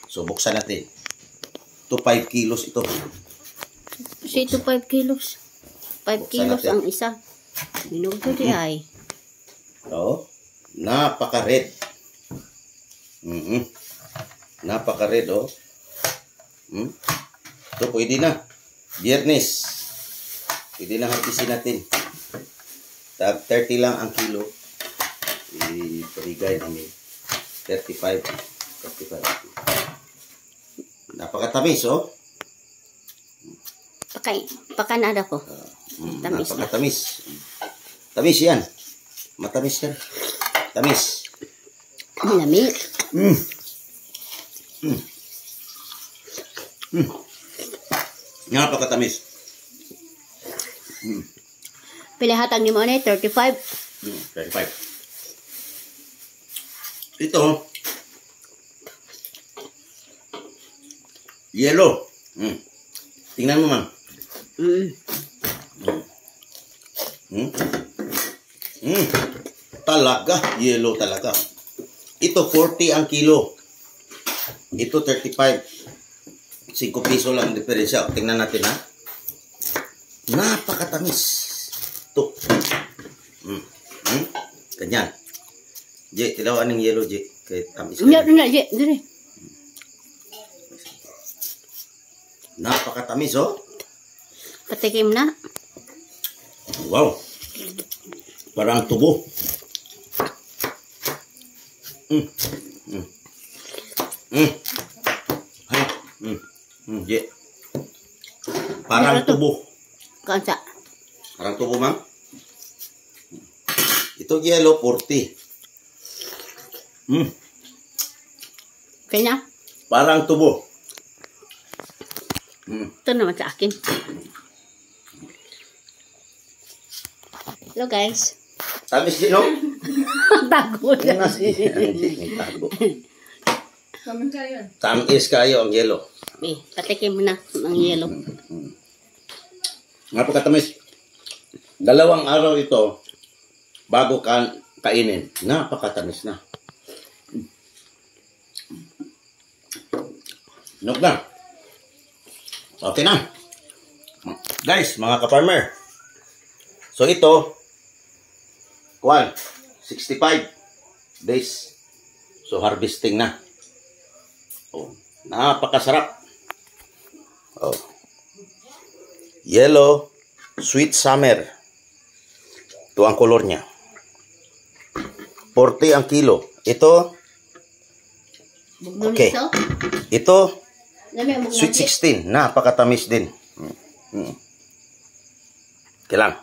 So, buksan natin. 5 kilos ito. Kasi ito 5 kilos. 5 kilos natin ang isa. Minug ko di ay. Oo. Napaka-red. Napaka-red, oh. Ito, pwede na. Biyernes. Pwede na harbisin natin. Tag 30 lang ang kilo. Ibigay namin. 35. Napakatamis, oh. Pakanada ko. Tamis na. Napakatamis. Tamis yan. Matamis yan. Tamis. Lami. Napakatamis. Pilihatag ni mo na 35. 35. Ito. Yellow. Tingnan mo, ma'am. Talaga. Yellow talaga. Ito 40 ang kilo. Ito 35. 5 piso lang ang diferensya. Tingnan natin, ha. Napakatamis. Ito. Ganyan. J, tilawan ng yellow, J. Kaya tamis. J. Dire. Napakatamis, oh. Patikim na. Wow. Parang tubo. J. Parang tubo. Kansa. Parang tubo, ma'am. Ito yellow 40. Kanya? Parang tubo. Ito naman sa akin. Hello guys. Tamis din, no? Tago na. Tago. Tamis kayo ang yellow. Patikim mo na ang yellow. Napakatamis. 2 araw ito bago kainin. Napakatamis na. Nog na. Okay na. Guys, mga ka-farmer. So ito, 65 days. So harvesting na. Oh, napakasarap. Oh. Yellow sweet summer. Ito ang color niya. 40 ang kilo. Ito okay. Ito sweet 16. Napakatamis din. Kailan?